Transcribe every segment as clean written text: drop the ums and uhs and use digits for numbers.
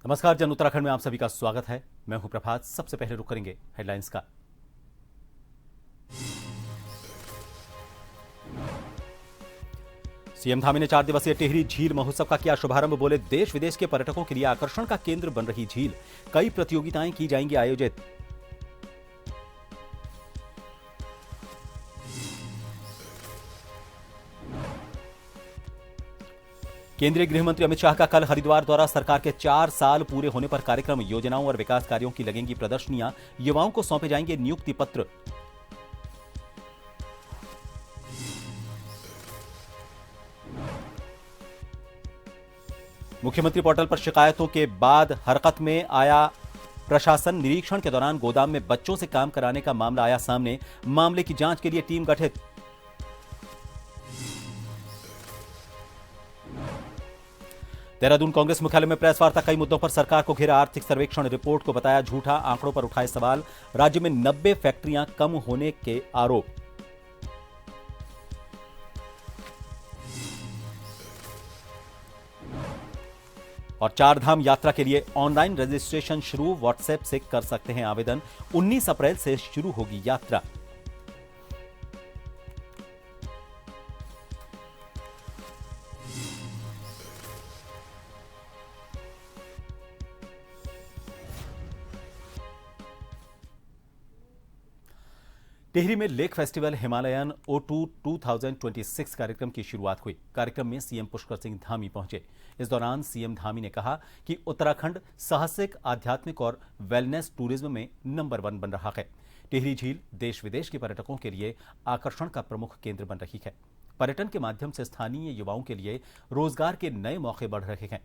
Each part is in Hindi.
नमस्कार। जन उत्तराखंड में आप सभी का स्वागत है। मैं हूं प्रभात। सबसे पहले रुक करेंगे हेडलाइंस का। सीएम धामी ने 4 दिवसीय टिहरी झील महोत्सव का किया शुभारंभ। बोले, देश विदेश के पर्यटकों के लिए आकर्षण का केंद्र बन रही झील, कई प्रतियोगिताएं की जाएंगी आयोजित। केंद्रीय गृह मंत्री अमित शाह का कल हरिद्वार दौरा। सरकार के 4 साल पूरे होने पर कार्यक्रम, योजनाओं और विकास कार्यों की लगेंगी प्रदर्शनियां, युवाओं को सौंपे जाएंगे नियुक्ति पत्र। मुख्यमंत्री पोर्टल पर शिकायतों के बाद हरकत में आया प्रशासन। निरीक्षण के दौरान गोदाम में बच्चों से काम कराने का मामला आया सामने। मामले की जांच के लिए टीम गठित। देहरादून कांग्रेस मुख्यालय में प्रेस वार्ता। कई मुद्दों पर सरकार को घेरा। आर्थिक सर्वेक्षण रिपोर्ट को बताया झूठा। आंकड़ों पर उठाए सवाल। राज्य में 90 फैक्ट्रियां कम होने के आरोप। और 4 धाम यात्रा के लिए ऑनलाइन रजिस्ट्रेशन शुरू। व्हाट्सएप से कर सकते हैं आवेदन। 19 अप्रैल से शुरू होगी यात्रा। टिहरी में लेक फेस्टिवल हिमालयन O2 2026 कार्यक्रम की शुरुआत हुई। कार्यक्रम में सीएम पुष्कर सिंह धामी पहुंचे। इस दौरान सीएम धामी ने कहा कि उत्तराखंड साहसिक, आध्यात्मिक और वेलनेस टूरिज्म में नंबर 1 बन रहा है। टिहरी झील देश विदेश के पर्यटकों के लिए आकर्षण का प्रमुख केंद्र बन रही है। पर्यटन के माध्यम से स्थानीय युवाओं के लिए रोजगार के नए मौके बढ़ रहे हैं।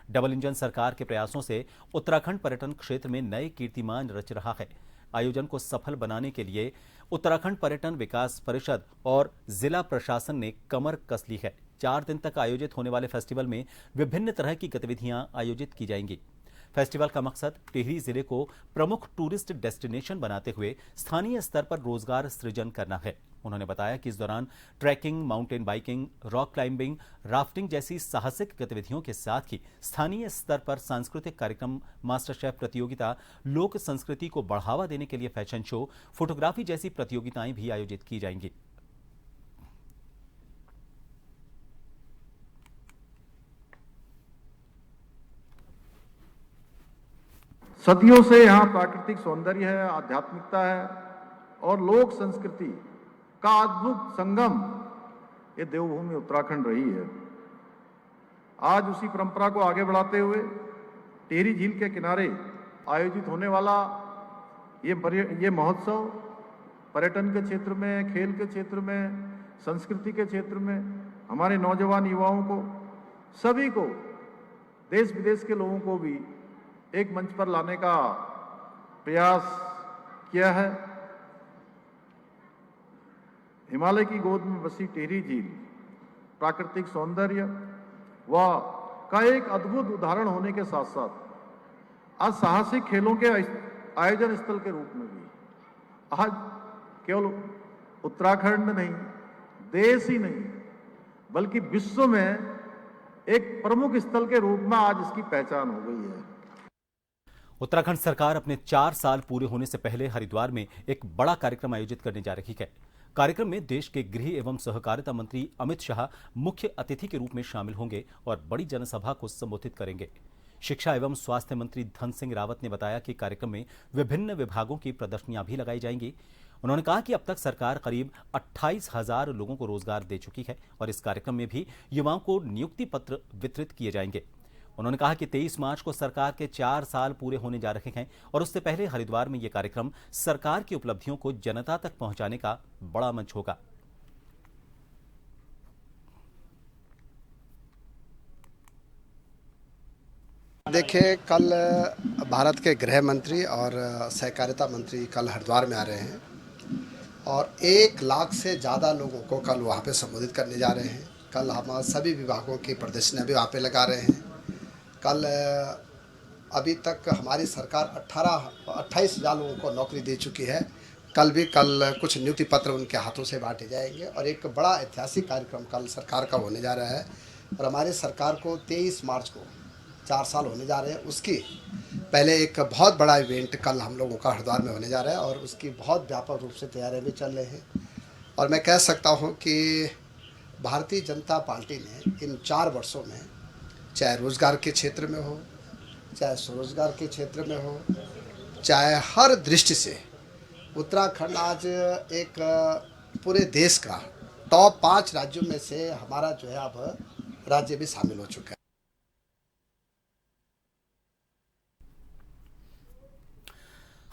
डबल इंजन सरकार के प्रयासों से उत्तराखंड पर्यटन क्षेत्र में नए कीर्तिमान रच रहा है। आयोजन को सफल बनाने के लिए उत्तराखंड पर्यटन विकास परिषद और जिला प्रशासन ने कमर कस ली है। 4 दिन तक आयोजित होने वाले फेस्टिवल में विभिन्न तरह की गतिविधियां आयोजित की जाएंगी। फेस्टिवल का मकसद टिहरी जिले को प्रमुख टूरिस्ट डेस्टिनेशन बनाते हुए स्थानीय स्तर पर रोजगार सृजन करना है। उन्होंने बताया कि इस दौरान trekking, mountain biking, rock climbing, rafting जैसी साहसिक गतिविधियों के साथ ही स्थानीय स्तर पर सांस्कृतिक कार्यक्रम, मास्टर शेफ प्रतियोगिता, लोक संस्कृति को बढ़ावा देने के लिए फैशन शो, फोटोग्राफी जैसी प्रतियोगिताएं भी आयोजित की जाएंगी। सदियों से यहाँ प्राकृतिक सौंदर्य है, आध्यात्मिकता है और लोक संस्कृति का अद्भुत संगम ये देवभूमि उत्तराखंड रही है। आज उसी परंपरा को आगे बढ़ाते हुए टिहरी झील के किनारे आयोजित होने वाला ये महोत्सव पर्यटन के क्षेत्र में, खेल के क्षेत्र में, संस्कृति के क्षेत्र में हमारे नौजवान युवाओं को, सभी को, देश विदेश के लोगों को भी एक मंच पर लाने का प्रयास किया है। हिमालय की गोद में बसी टिहरी झील प्राकृतिक सौंदर्य व का एक अद्भुत उदाहरण होने के साथ साथ आज साहसिक खेलों के आयोजन स्थल के रूप में भी आज केवल उत्तराखंड नहीं, देश ही नहीं बल्कि विश्व में एक प्रमुख स्थल के रूप में आज इसकी पहचान हो गई है। उत्तराखंड सरकार अपने 4 साल पूरे होने से पहले हरिद्वार में एक बड़ा कार्यक्रम आयोजित करने जा रही है। कार्यक्रम में देश के गृह एवं सहकारिता मंत्री अमित शाह मुख्य अतिथि के रूप में शामिल होंगे और बड़ी जनसभा को संबोधित करेंगे। शिक्षा एवं स्वास्थ्य मंत्री धन सिंह रावत ने बताया कि कार्यक्रम में विभिन्न विभागों की प्रदर्शनियां भी लगाई जाएंगी। उन्होंने कहा कि अब तक सरकार करीब 28,000 लोगों को रोजगार दे चुकी है और इस कार्यक्रम में भी युवाओं को नियुक्ति पत्र वितरित किए जाएंगे। उन्होंने कहा कि 23 मार्च को सरकार के 4 साल पूरे होने जा रहे हैं और उससे पहले हरिद्वार में यह कार्यक्रम सरकार की उपलब्धियों को जनता तक पहुंचाने का बड़ा मंच होगा। देखिए, कल भारत के गृह मंत्री और सहकारिता मंत्री कल हरिद्वार में आ रहे हैं और 1 लाख से ज़्यादा लोगों को कल वहाँ पे संबोधित करने जा रहे हैं। कल हम सभी विभागों की प्रदर्शनियाँ भी वहाँ पे लगा रहे हैं। कल अभी तक हमारी सरकार 28,000 लोगों को नौकरी दे चुकी है। कल कुछ नियुक्ति पत्र उनके हाथों से बांटे जाएंगे और एक बड़ा ऐतिहासिक कार्यक्रम कल सरकार का होने जा रहा है। और हमारी सरकार को 23 मार्च को 4 साल होने जा रहे हैं, उसकी पहले एक बहुत बड़ा इवेंट कल हम लोगों का हरिद्वार में होने जा रहा है और उसकी बहुत व्यापक रूप से तैयारियां भी चल रही हैं। और मैं कह सकता हूं कि भारतीय जनता पार्टी ने इन 4 वर्षों में, चाहे रोज़गार के क्षेत्र में हो, चाहे स्वरोजगार के क्षेत्र में हो, चाहे हर दृष्टि से उत्तराखंड आज एक पूरे देश का टॉप 5 राज्यों में से हमारा जो है अब राज्य भी शामिल हो चुका है।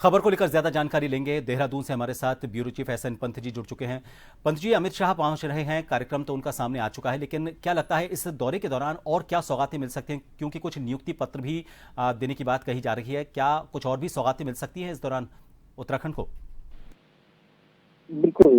खबर को लेकर ज्यादा जानकारी लेंगे। देहरादून से हमारे साथ bureau chief SN Pant ji जुड़ चुके हैं। पंत जी, अमित शाह पहुंच रहे हैं, कार्यक्रम तो उनका सामने आ चुका है, लेकिन क्या लगता है इस दौरे के दौरान और क्या सौगातें मिल सकती हैं? क्योंकि कुछ नियुक्ति पत्र भी देने की बात कही जा रही है। क्या कुछ और भी सौगातें मिल सकती हैं इस दौरान उत्तराखंड को? बिल्कुल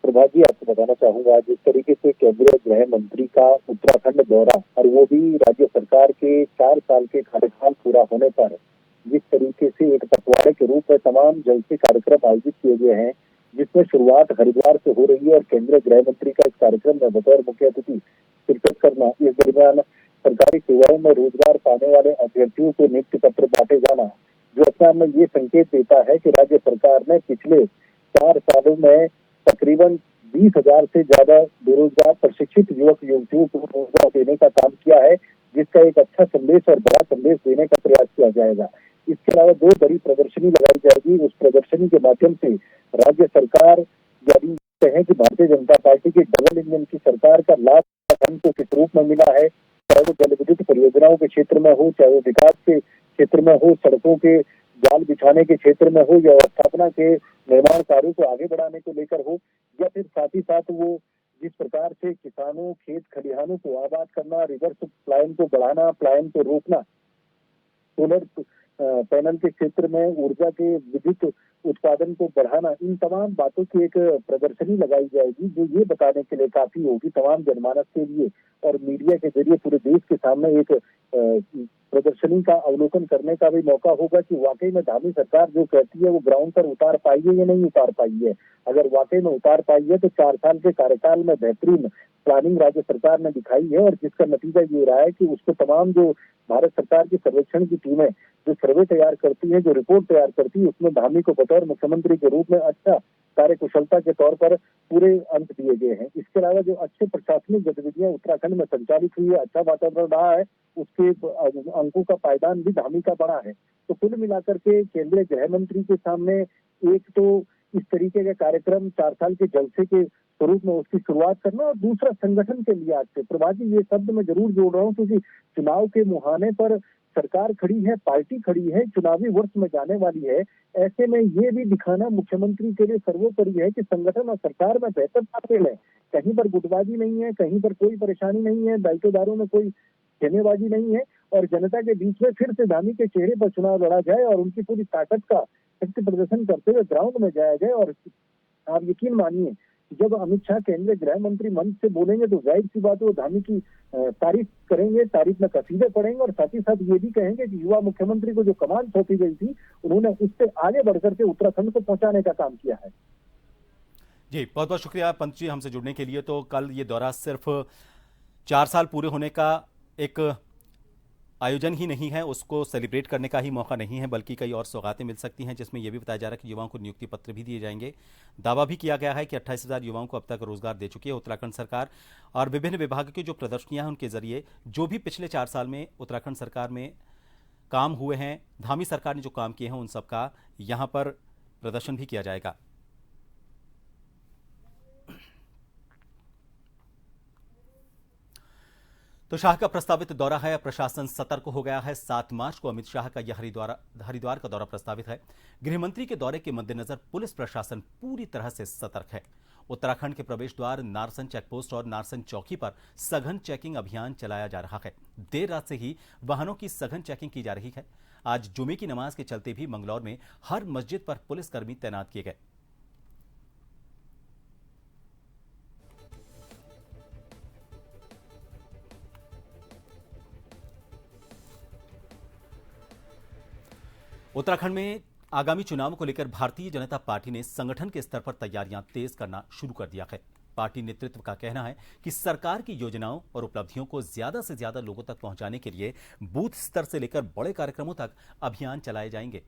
प्रभात जी, आपको बताना चाहूंगा, जिस तरीके से केंद्रीय गृह मंत्री का उत्तराखंड दौरा और वो भी राज्य सरकार के 4 साल के कार्यकाल पूरा होने पर जिस तरीके से एक पखवाड़े के रूप में तमाम जलसे कार्यक्रम आयोजित किए गए हैं, जिसमें शुरुआत हरिद्वार से हो रही है और केंद्रीय गृह मंत्री का इस कार्यक्रम में बतौर मुख्य अतिथि शिरकत करना, इस दरमियान सरकारी सेवाओं में रोजगार पाने वाले अभ्यर्थियों को नियुक्ति पत्र बांटे जाना, जो अपने में ये संकेत देता है कि राज्य सरकार ने पिछले 4 सालों में तकरीबन 20,000 से ज्यादा बेरोजगार प्रशिक्षित युवक युवतियों को रोजगार देने का काम किया है, जिसका एक अच्छा संदेश और बड़ा संदेश देने का प्रयास किया जाएगा। इसके अलावा 2 बड़ी प्रदर्शनी लगाई जाएगी। उस प्रदर्शनी के माध्यम से राज्य सरकार, यदि कहें कि भारतीय जनता पार्टी की डबल इंजन की सरकार का लाभ हमको किस रूप में मिला है, चाहे वो जल विद्युत परियोजनाओं के क्षेत्र में हो, चाहे वो विकास के क्षेत्र में हो, सड़कों के जाल बिछाने के क्षेत्र में हो, या स्थापना के निर्माण कार्यों को आगे बढ़ाने को लेकर हो, या फिर साथ ही साथ वो जिस प्रकार से किसानों, खेत खलिहानों को आबाद करना, रिवर्स पलायन को बढ़ाना, पलायन को रोकना, सोलर पैनल के क्षेत्र में ऊर्जा के विद्युत उत्पादन को बढ़ाना, इन तमाम बातों की एक प्रदर्शनी लगाई जाएगी, जो ये बताने के लिए काफी होगी तमाम जनमानस के लिए और मीडिया के जरिए पूरे देश के सामने एक प्रदर्शनी का अवलोकन करने का भी मौका होगा कि वाकई में धामी सरकार जो कहती है वो ग्राउंड पर उतार पाई है या नहीं उतार पाई है। अगर वाकई में उतार पाई है तो 4 साल के कार्यकाल में बेहतरीन प्लानिंग राज्य सरकार ने दिखाई है और जिसका नतीजा ये रहा है कि उसको तमाम जो भारत सरकार की सर्वेक्षण की टीमें जो सर्वे तैयार करती है, जो रिपोर्ट तैयार करती है, उसमें धामी को बतौर मुख्यमंत्री के रूप में अच्छा कार्यकुशलता के तौर पर पूरे अंक दिए गए हैं। इसके अलावा जो अच्छे प्रशासनिक गतिविधियां उत्तराखंड में संचालित हुई है, अच्छा वातावरण रहा है, उसके अंकों का पायदान भी धामी का बड़ा है। तो कुल मिलाकर के केंद्रीय गृह मंत्री के सामने एक तो इस तरीके का कार्यक्रम 4 साल के जलसे के स्वरूप में उसकी शुरुआत करना और दूसरा संगठन के लिए आज से प्रभात जी ये शब्द मैं जरूर जोड़ रहा हूँ क्योंकि चुनाव के मुहाने पर सरकार खड़ी है, पार्टी खड़ी है, चुनावी वर्ष में जाने वाली है। ऐसे में ये भी दिखाना मुख्यमंत्री के लिए सर्वोपरि है कि संगठन और सरकार में बेहतर तालमेल है, कहीं पर गुटबाजी नहीं है, कहीं पर कोई परेशानी नहीं है, दायित्वदारों में कोई खेमेबाजी नहीं है और जनता के बीच में फिर से धामी के चेहरे पर चुनाव लड़ा जाए और उनकी पूरी ताकत का शक्ति प्रदर्शन करते हुए ग्राउंड में जाया जाए। और आप यकीन मानिए जब अमित शाह केंद्रीय गृह मंत्री मंच से बोलेंगे तो जाहिर सी बात है वो धामी की तारीफ करेंगे, तारीफ में कसीदे पढ़ेंगे और साथ ही साथ ये भी कहेंगे कि युवा मुख्यमंत्री को जो कमान सौंपी गई थी उन्होंने उससे आगे बढ़कर के उत्तराखंड को पहुंचाने का काम किया है। जी बहुत बहुत शुक्रिया पंत जी हमसे जुड़ने के लिए। तो कल ये दौरा सिर्फ 4 साल पूरे होने का एक आयोजन ही नहीं है, उसको सेलिब्रेट करने का ही मौका नहीं है, बल्कि कई और सौगातें मिल सकती हैं, जिसमें यह भी बताया जा रहा है कि युवाओं को नियुक्ति पत्र भी दिए जाएंगे। दावा भी किया गया है कि 28,000 युवाओं को अब तक रोजगार दे चुकी है उत्तराखंड सरकार और विभिन्न विभाग की जो प्रदर्शनियां हैं उनके जरिए जो भी पिछले 4 साल में उत्तराखंड सरकार में काम हुए हैं, धामी सरकार ने जो काम किए हैं, उन सबका यहां पर प्रदर्शन भी किया जाएगा। तो शाह का प्रस्तावित दौरा है, प्रशासन सतर्क हो गया है। 7 मार्च को अमित शाह का यह हरिद्वार का दौरा प्रस्तावित है। गृहमंत्री के दौरे के मद्देनजर पुलिस प्रशासन पूरी तरह से सतर्क है। उत्तराखंड के प्रवेश द्वार नारसन चेकपोस्ट और नारसन चौकी पर सघन चेकिंग अभियान चलाया जा रहा है। देर रात से ही वाहनों की सघन चेकिंग की जा रही है। आज जुमे की नमाज के चलते भी मंगलौर में हर मस्जिद पर पुलिसकर्मी तैनात किए गए। उत्तराखंड में आगामी चुनाव को लेकर भारतीय जनता पार्टी ने संगठन के स्तर पर तैयारियां तेज करना शुरू कर दिया है। पार्टी नेतृत्व का कहना है कि सरकार की योजनाओं और उपलब्धियों को ज्यादा से ज्यादा लोगों तक पहुंचाने के लिए बूथ स्तर से लेकर बड़े कार्यक्रमों तक अभियान चलाए जाएंगे।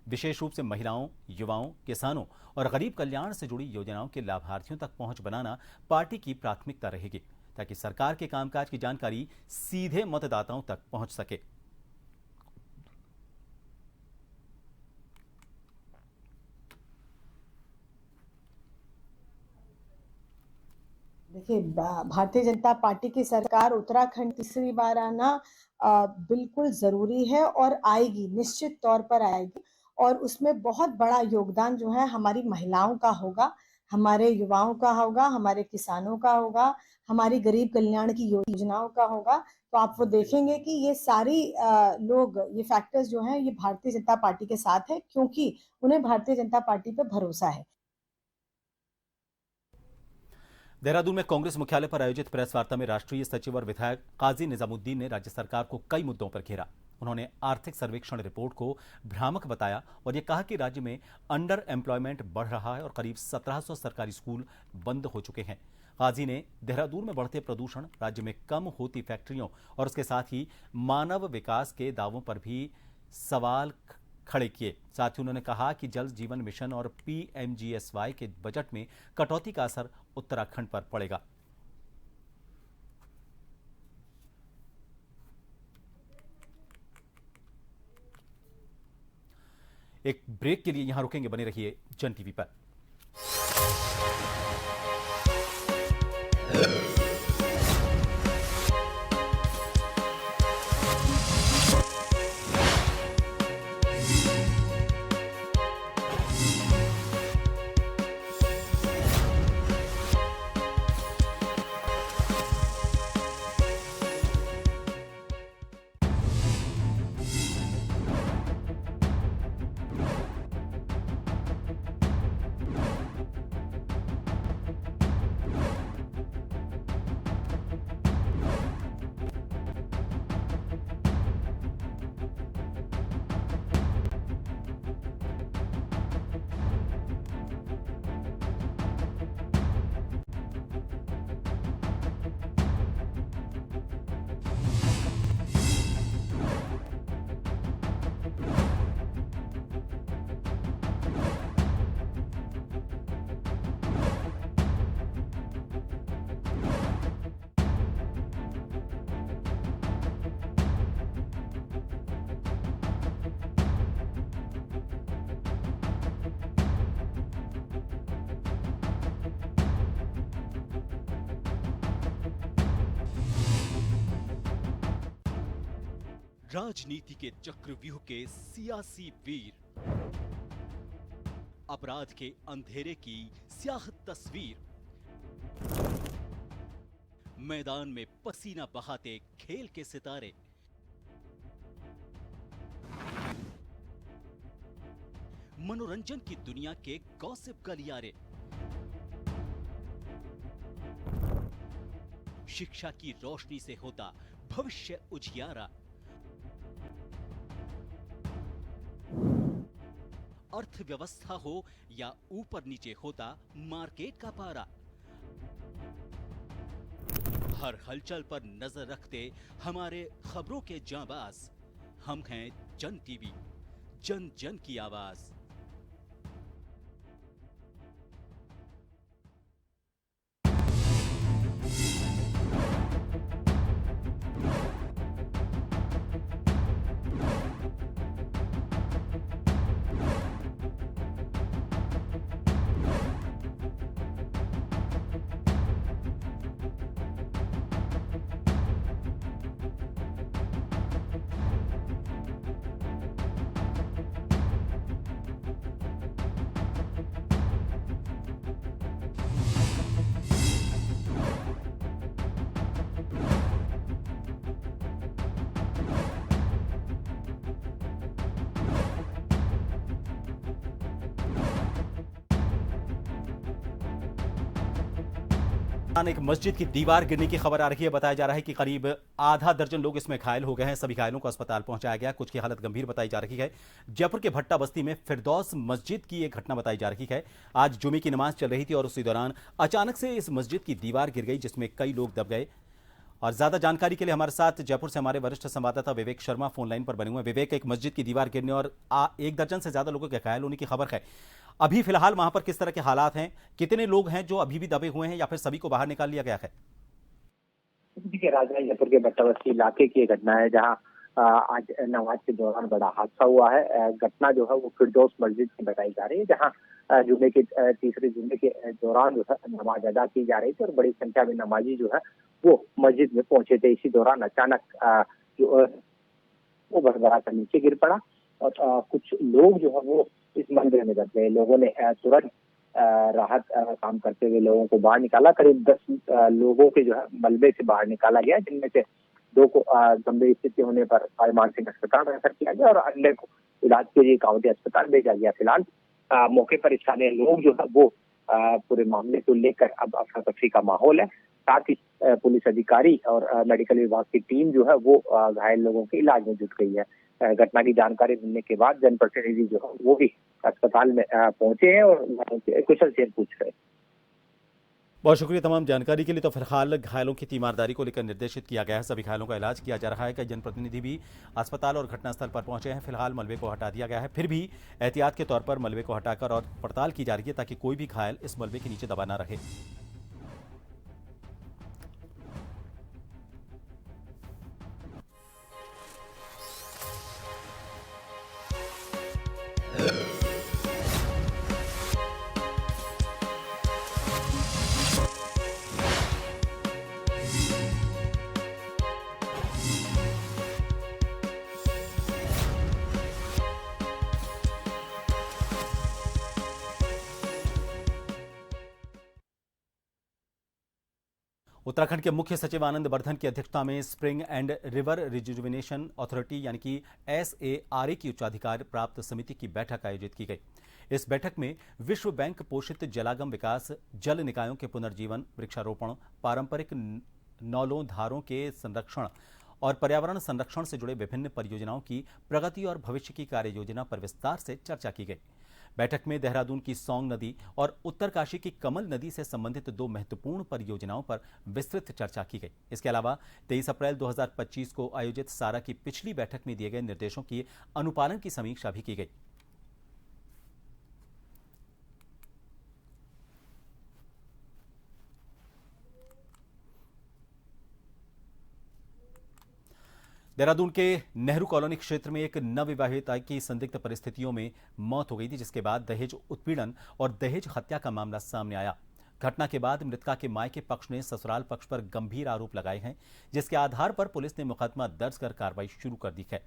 विशेष रूप से महिलाओं, युवाओं, किसानों और गरीब कल्याण से जुड़ी योजनाओं के लाभार्थियों तक पहुंच बनाना पार्टी की प्राथमिकता रहेगी, ताकि सरकार के कामकाज की जानकारी सीधे मतदाताओं तक पहुंच सके। देखिए, भारतीय जनता पार्टी की सरकार उत्तराखंड तीसरी बार आना बिल्कुल जरूरी है और आएगी, निश्चित तौर पर आएगी। और उसमें बहुत बड़ा योगदान जो है हमारी महिलाओं का होगा, हमारे युवाओं का होगा, हमारे किसानों का होगा, हमारी गरीब कल्याण की योजनाओं का होगा। तो आप वो देखेंगे कि ये सारी लोग, ये फैक्टर्स जो हैं, ये भारतीय जनता पार्टी के साथ है, क्योंकि उन्हें भारतीय जनता पार्टी पर भरोसा है। देहरादून में कांग्रेस मुख्यालय पर आयोजित प्रेस वार्ता में राष्ट्रीय सचिव और विधायक काजी निजामुद्दीन ने राज्य सरकार को कई मुद्दों पर घेरा। उन्होंने आर्थिक सर्वेक्षण रिपोर्ट को भ्रामक बताया और यह कहा कि राज्य में अंडर एम्प्लॉयमेंट बढ़ रहा है और करीब 1700 सरकारी स्कूल बंद हो चुके हैं। काजी ने देहरादून में बढ़ते प्रदूषण, राज्य में कम होती फैक्ट्रियों और उसके साथ ही मानव विकास के दावों पर भी सवाल खड़े किए। साथ ही उन्होंने कहा कि जल जीवन मिशन और पीएमजीएसवाई के बजट में कटौती का असर उत्तराखंड पर पड़ेगा। एक ब्रेक के लिए यहां रुकेंगे, बने रहिए जन टीवी पर। राजनीति के चक्रव्यूह के सियासी वीर, अपराध के अंधेरे की स्याह तस्वीर, मैदान में पसीना बहाते खेल के सितारे, मनोरंजन की दुनिया के गॉसिप गलियारे, शिक्षा की रोशनी से होता भविष्य उजियारा, अर्थव्यवस्था हो या ऊपर नीचे होता मार्केट का पारा, हर हलचल पर नजर रखते हमारे खबरों के जांबाज। हम हैं जन टीवी, जन जन की आवाज। एक मस्जिद की दीवार गिरने की खबर आ रही है। बताया जा रहा है कि करीब आधा दर्जन लोग इसमें घायल हो गए हैं। सभी घायलों को अस्पताल पहुंचाया गया। कुछ की हालत गंभीर बताई जा रही है। जयपुर के भट्टा बस्ती में फिरदौस मस्जिद की एक घटना बताई जा रही है। आज जुमे की नमाज चल रही थी और उसी दौरान अचानक से इस मस्जिद की दीवार गिर गई, जिसमें कई लोग दब गए। और ज्यादा जानकारी के लिए हमारे साथ जयपुर से हमारे वरिष्ठ संवाददाता विवेक शर्मा फोन लाइन पर बने हुए हैं। विवेक, एक मस्जिद की दीवार गिरने और 1 दर्जन से ज्यादा लोगों के घायल होने की खबर है। अभी फिलहाल वहां पर किस तरह के हालात हैं? कितने लोग हैं जो अभी भी दबे हुए हैं या फिर सभी को बाहर निकाल लिया गया है? देखिए, राजधानी जयपुर के भट्टा बस्ती इलाके की घटना है, जहां आज नमाज के दौरान बड़ा हादसा हुआ है। घटना जो है वो फिरदौस मस्जिद की बताई जा रही है, जहां जुमे के तीसरे जुमे के दौरान जो है नमाज अदा की जा रही थी और बड़ी संख्या में नमाजी जो है वो मस्जिद में पहुंचे थे। इसी दौरान अचानक जो वो भरभरा कर नीचे गिर पड़ा और कुछ लोग जो है वो इस मंदिर में दब गए। लोगों ने तुरंत राहत काम करते हुए लोगों को बाहर निकाला। करीब 10 लोगों के जो है मलबे से बाहर निकाला गया, जिनमें से 2 को गंभीर स्थिति होने पर मानसिक अस्पताल रेफर किया गया और अन्य को इलाज के लिए गांधी अस्पताल भेजा गया। फिलहाल मौके पर स्थानीय लोग जो है वो पूरे मामले को लेकर अब अफरा तफरी का माहौल है। साथ ही पुलिस अधिकारी और मेडिकल विभाग की टीम जो है वो घायल लोगों के इलाज में जुट गई है। घटना की जानकारी मिलने के बाद जनप्रतिनिधि जो है वो भी अस्पताल में पहुंचे हैं और कुशल क्षेम पूछ रहे हैं। बहुत शुक्रिया तमाम जानकारी के लिए। तो फिलहाल घायलों की तीमारदारी को लेकर निर्देशित किया गया है। सभी घायलों का इलाज किया जा रहा है। कई जनप्रतिनिधि भी अस्पताल और घटनास्थल पर पहुंचे हैं। फिलहाल मलबे को हटा दिया गया है। फिर भी एहतियात के तौर पर मलबे को हटाकर और पड़ताल की जा रही है ताकि कोई भी घायल इस मलबे के नीचे दबा न रहे। उत्तराखंड के मुख्य सचिव आनंद वर्धन की अध्यक्षता में spring and river rejuvenation authority यानी कि SARA की उच्चाधिकार प्राप्त समिति की बैठक आयोजित की गई। इस बैठक में विश्व बैंक पोषित जलागम विकास, जल निकायों के पुनर्जीवन, वृक्षारोपण, पारंपरिक नौलों धारों के संरक्षण और पर्यावरण संरक्षण से जुड़े विभिन्न परियोजनाओं की प्रगति और भविष्य की कार्य योजना पर विस्तार से चर्चा की गई। बैठक में देहरादून की सौंग नदी और उत्तरकाशी की कमल नदी से संबंधित 2 महत्वपूर्ण परियोजनाओं पर विस्तृत चर्चा की गई। इसके अलावा 23 अप्रैल 2025 को आयोजित सारा की पिछली बैठक में दिए गए निर्देशों की अनुपालन की समीक्षा भी की गई। देहरादून के नेहरू कॉलोनी क्षेत्र में एक नवविवाहिता की संदिग्ध परिस्थितियों में मौत हो गई थी, जिसके बाद दहेज उत्पीड़न और दहेज हत्या का मामला सामने आया। घटना के बाद मृतका के मायके पक्ष ने ससुराल पक्ष पर गंभीर आरोप लगाए हैं, जिसके आधार पर पुलिस ने मुकदमा दर्ज कर कार्रवाई शुरू कर दी है।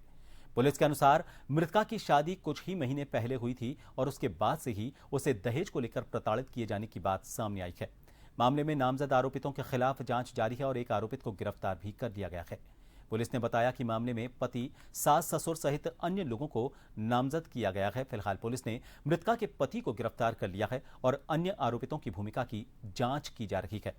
पुलिस के अनुसार मृतका की शादी कुछ ही महीने पहले हुई थी और उसके बाद से ही उसे दहेज को लेकर प्रताड़ित किए जाने की बात सामने आई है। मामले में नामजद आरोपितों के खिलाफ जांच जारी है और एक आरोपित को गिरफ्तार भी कर लिया गया है। पुलिस ने बताया कि मामले में पति, सास, ससुर सहित अन्य लोगों को नामजद किया गया है। फिलहाल पुलिस ने मृतका के पति को गिरफ्तार कर लिया है और अन्य आरोपितों की भूमिका की जांच की जा रही है।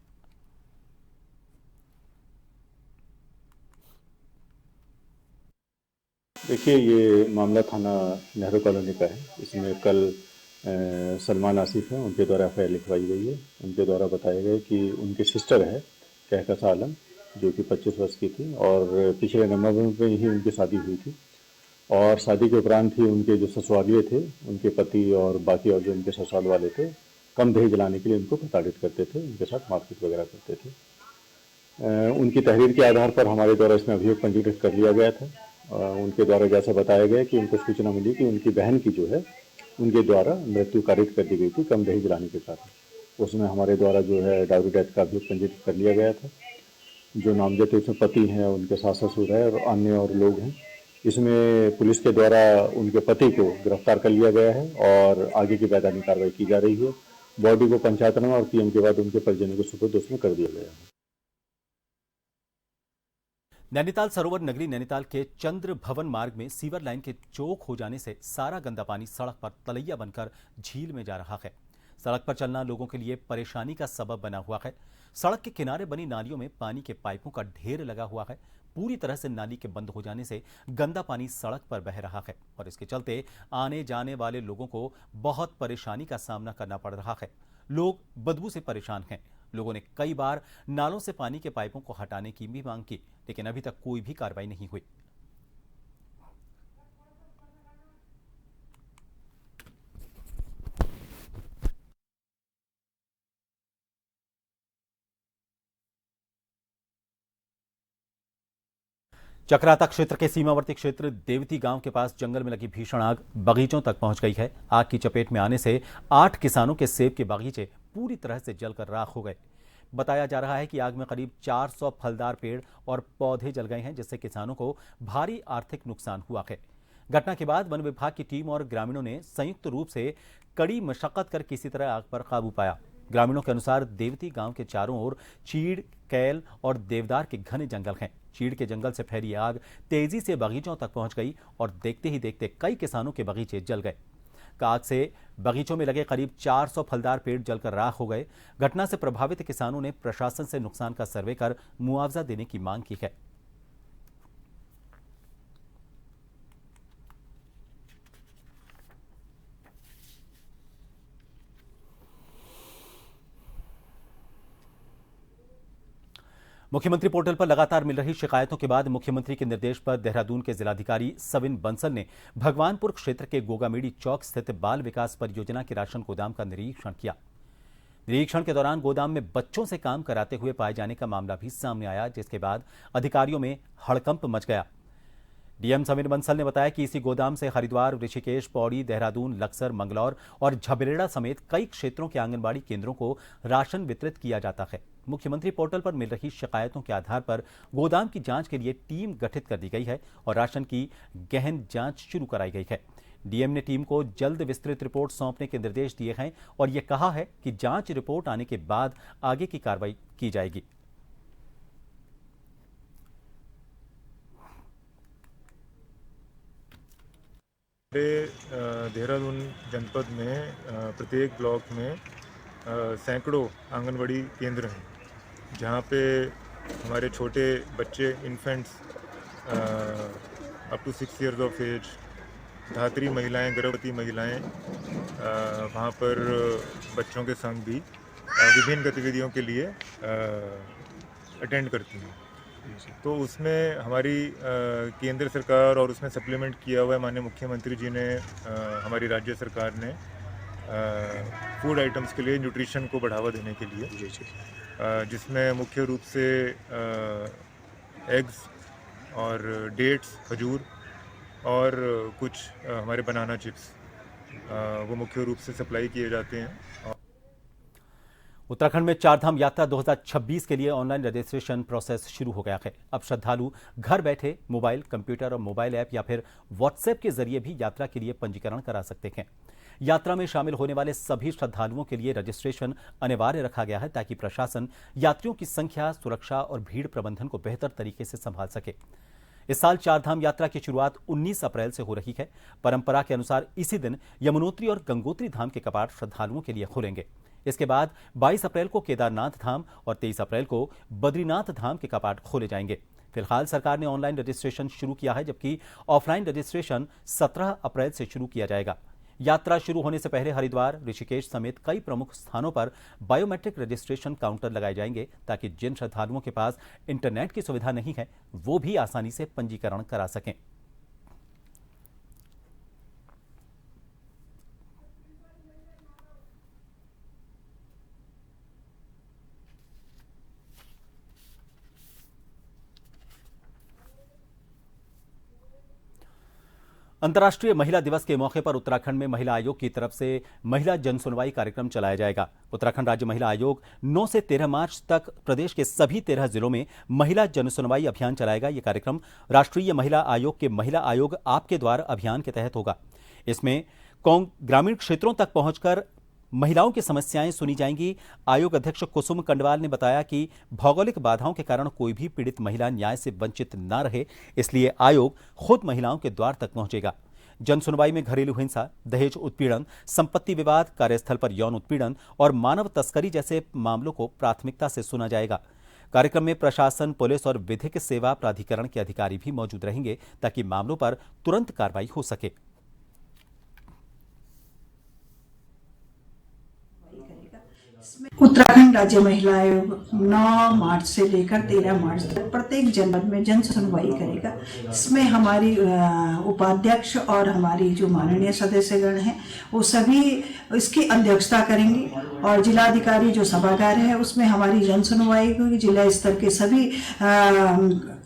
देखिए, ये मामला थाना नेहरू कॉलोनी का है। इसमें कल सलमान आसिफ हैं, उनके द्वारा FIR लिखवाई गई है। उनके द्वारा बताया गया कि उनकी सिस्टर है कहकशा आलम, जो कि 25 वर्ष की थी और पिछले नवंबर में ही उनकी शादी हुई थी और शादी के उपरांत ही उनके जो ससुरालिए थे, उनके पति और बाकी और जो उनके ससुराल वाले थे, कम दहेज लाने के लिए उनको प्रताड़ित करते थे, उनके साथ मारपीट वगैरह करते थे। उनकी तहरीर के आधार पर हमारे द्वारा इसमें अभियोग पंजीकृत कर लिया गया था। उनके द्वारा जैसा बताया गया कि उनको सूचना मिली कि उनकी बहन की जो है उनके द्वारा मृत्यु कारित कर दी गई थी कम दहेज लाने के कारण। उसमें हमारे द्वारा जो है डायरी डेथ का अभियोग पंजीकृत कर लिया गया था। जो नामजद थे उसमें पति हैं, उनके सास ससुर है और अन्य और लोग हैं। इसमें पुलिस के द्वारा उनके पति को गिरफ्तार कर लिया गया है और आगे की वैधानिक कार्रवाई की जा रही है। बॉडी को पंचायत और PM के बाद उनके परिजनों को सुपुर्द उसमें कर दिया गया है। नैनीताल सरोवर नगरी नैनीताल के चंद्र भवन मार्ग में सीवर लाइन के चौक हो जाने से सारा गंदा पानी सड़क पर तलैया बनकर झील में जा रहा है। सड़क पर चलना लोगों के लिए परेशानी का सबब बना हुआ है। सड़क के किनारे बनी नालियों में पानी के पाइपों का ढेर लगा हुआ है। पूरी तरह से नाली के बंद हो जाने से गंदा पानी सड़क पर बह रहा है और इसके चलते आने जाने वाले लोगों को बहुत परेशानी का सामना करना पड़ रहा है। लोग बदबू से परेशान हैं। लोगों ने कई बार नालों से पानी के पाइपों को हटाने की भी मांग की, लेकिन अभी तक कोई भी कार्रवाई नहीं हुई। चक्राता क्षेत्र के सीमावर्ती क्षेत्र देवती गांव के पास जंगल में लगी भीषण आग बगीचों तक पहुंच गई है। आग की चपेट में आने से 8 किसानों के सेब के बगीचे पूरी तरह से जलकर राख हो गए। बताया जा रहा है कि आग में करीब 400 फलदार पेड़ और पौधे जल गए हैं, जिससे किसानों को भारी आर्थिक नुकसान हुआ है। घटना के बाद वन विभाग की टीम और ग्रामीणों ने संयुक्त रूप से कड़ी मशक्कत कर किसी तरह आग पर काबू पाया। ग्रामीणों के अनुसार देवती गांव के चारों ओर चीड़, कैल और देवदार के घने जंगल हैं। चीड़ के जंगल से फैली आग तेजी से बगीचों तक पहुंच गई और देखते ही देखते कई किसानों के बगीचे जल गए। आग से बगीचों में लगे करीब 400 फलदार पेड़ जलकर राख हो गए। घटना से प्रभावित किसानों ने प्रशासन से नुकसान का सर्वे कर मुआवजा देने की मांग की है। मुख्यमंत्री पोर्टल पर लगातार मिल रही शिकायतों के बाद मुख्यमंत्री के निर्देश पर देहरादून के जिलाधिकारी सविन बंसल ने भगवानपुर क्षेत्र के गोगामेड़ी चौक स्थित बाल विकास परियोजना के राशन गोदाम का निरीक्षण किया। निरीक्षण के दौरान गोदाम में बच्चों से काम कराते हुए पाए जाने का मामला भी सामने आया, जिसके बाद अधिकारियों में हड़कंप मच गया। डीएम सविन बंसल ने बताया कि इसी गोदाम से हरिद्वार, ऋषिकेश, पौड़ी, देहरादून, लक्सर, मंगलौर और झबरेड़ा समेत कई क्षेत्रों के आंगनबाड़ी केंद्रों को राशन वितरित किया जाता है। मुख्यमंत्री पोर्टल पर मिल रही शिकायतों के आधार पर गोदाम की जांच के लिए टीम गठित कर दी गई है और राशन की गहन जांच शुरू कराई गई है। डीएम ने टीम को जल्द विस्तृत रिपोर्ट सौंपने के निर्देश दिए हैं और यह कहा है कि जांच रिपोर्ट आने के बाद आगे की कार्रवाई की जाएगी। देहरादून जनपद में प्रत्येक ब्लॉक में सैकड़ों आंगनबाड़ी केंद्र हैं, जहाँ पे हमारे छोटे बच्चे, infants up to 6 years of age, धात्री महिलाएं, गर्भवती महिलाएं वहाँ पर बच्चों के संग भी विभिन्न गतिविधियों के लिए अटेंड करती हैं। तो उसमें हमारी केंद्र सरकार और उसमें सप्लीमेंट किया हुआ है माननीय मुख्यमंत्री जी ने, हमारी राज्य सरकार ने फूड आइटम्स के लिए न्यूट्रिशन को बढ़ावा देने के लिए, जिसमें मुख्य रूप से एग्स और डेट्स, खजूर और कुछ हमारे बनाना चिप्स वो मुख्य रूप से सप्लाई किए जाते हैं। उत्तराखंड में चारधाम यात्रा 2026 के लिए ऑनलाइन रजिस्ट्रेशन प्रोसेस शुरू हो गया है। अब श्रद्धालु घर बैठे मोबाइल, कंप्यूटर और मोबाइल ऐप या फिर व्हाट्सएप के जरिए भी यात्रा के लिए पंजीकरण करा सकते हैं। यात्रा में शामिल होने वाले सभी श्रद्धालुओं के लिए रजिस्ट्रेशन अनिवार्य रखा गया है ताकि प्रशासन यात्रियों की संख्या, सुरक्षा और भीड़ प्रबंधन को बेहतर तरीके से संभाल सके। इस साल चारधाम यात्रा की शुरुआत 19 अप्रैल से हो रही है। परंपरा के अनुसार इसी दिन यमुनोत्री और गंगोत्री धाम के कपाट श्रद्धालुओं के लिए खुलेंगे। इसके बाद 22 अप्रैल को केदारनाथ धाम और 23 अप्रैल को बद्रीनाथ धाम के कपाट खोले जाएंगे। फिलहाल सरकार ने ऑनलाइन रजिस्ट्रेशन शुरू किया है, जबकि ऑफलाइन रजिस्ट्रेशन 17 अप्रैल से शुरू किया जाएगा। यात्रा शुरू होने से पहले हरिद्वार, ऋषिकेश समेत कई प्रमुख स्थानों पर बायोमेट्रिक रजिस्ट्रेशन काउंटर लगाए जाएंगे ताकि जिन श्रद्धालुओं के पास इंटरनेट की सुविधा नहीं है वो भी आसानी से पंजीकरण करा सकें। अंतर्राष्ट्रीय महिला दिवस के मौके पर उत्तराखंड में महिला आयोग की तरफ से महिला जनसुनवाई कार्यक्रम चलाया जाएगा। उत्तराखंड राज्य महिला आयोग 9 से 13 मार्च तक प्रदेश के सभी 13 जिलों में महिला जनसुनवाई अभियान चलाएगा। यह कार्यक्रम राष्ट्रीय महिला आयोग के महिला आयोग आपके द्वार अभियान के तहत होगा। इसमें ग्रामीण क्षेत्रों तक पहुंचकर महिलाओं की समस्याएं सुनी जाएंगी। आयोग अध्यक्ष कुसुम कंडवाल ने बताया कि भौगोलिक बाधाओं के कारण कोई भी पीड़ित महिला न्याय से वंचित न रहे, इसलिए आयोग खुद महिलाओं के द्वार तक पहुंचेगा। जन सुनवाई में घरेलू हिंसा, दहेज उत्पीड़न, संपत्ति विवाद, कार्यस्थल पर यौन उत्पीड़न और मानव तस्करी जैसे मामलों को प्राथमिकता से सुना जाएगा। कार्यक्रम में प्रशासन, पुलिस और विधिक सेवा प्राधिकरण के अधिकारी भी मौजूद रहेंगे ताकि मामलों पर तुरंत कार्रवाई हो सके। उत्तराखंड राज्य महिला आयोग 9 मार्च से लेकर 13 मार्च तक प्रत्येक जनपद में जन सुनवाई करेगा। इसमें हमारी उपाध्यक्ष और हमारी जो माननीय सदस्यगण हैं वो सभी इसकी अध्यक्षता करेंगी और जिलाधिकारी जो सभागार है उसमें हमारी जन सुनवाई होगी। जिला स्तर के सभी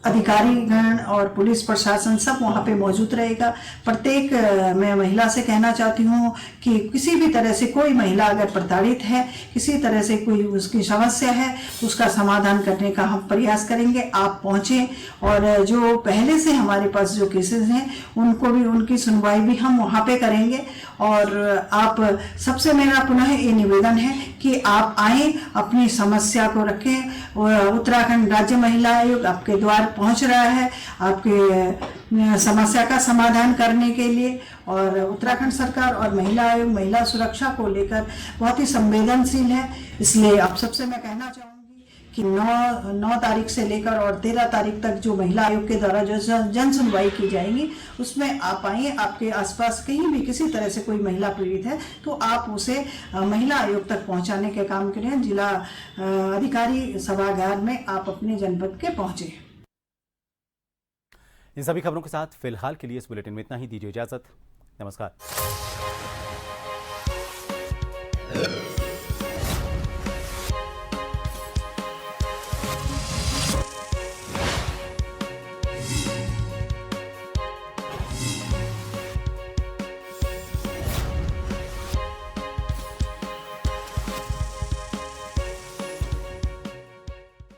अधिकारीगण और पुलिस प्रशासन सब वहाँ पे मौजूद रहेगा। प्रत्येक मैं महिला से कहना चाहती हूँ कि किसी भी तरह से कोई महिला अगर प्रताड़ित है, किसी तरह से कोई उसकी समस्या है तो उसका समाधान करने का हम प्रयास करेंगे। आप पहुँचें और जो पहले से हमारे पास जो केसेस हैं उनको भी, उनकी सुनवाई भी हम वहाँ पे करेंगे। और आप सबसे मेरा पुनः ये निवेदन है कि आप आएँ, अपनी समस्या को रखें। उत्तराखंड राज्य महिला आयोग आपके द्वार पहुंच रहा है आपके समस्या का समाधान करने के लिए। और उत्तराखंड सरकार और महिला आयोग महिला सुरक्षा को लेकर बहुत ही संवेदनशील है। इसलिए आप सबसे मैं कहना चाहूँगी कि 9 तारीख से लेकर और 13 तारीख तक जो महिला आयोग के द्वारा जो जन सुनवाई की जाएगी उसमें आप आइए। आपके आसपास कहीं भी किसी तरह से कोई महिला पीड़ित है तो आप उसे महिला आयोग तक पहुंचाने के काम करें। जिला अधिकारी सभागार में आप अपने जनपद के पहुंचे। इन सभी खबरों के साथ फिलहाल के लिए इस बुलेटिन में इतना ही। दीजिए इजाजत। नमस्कार।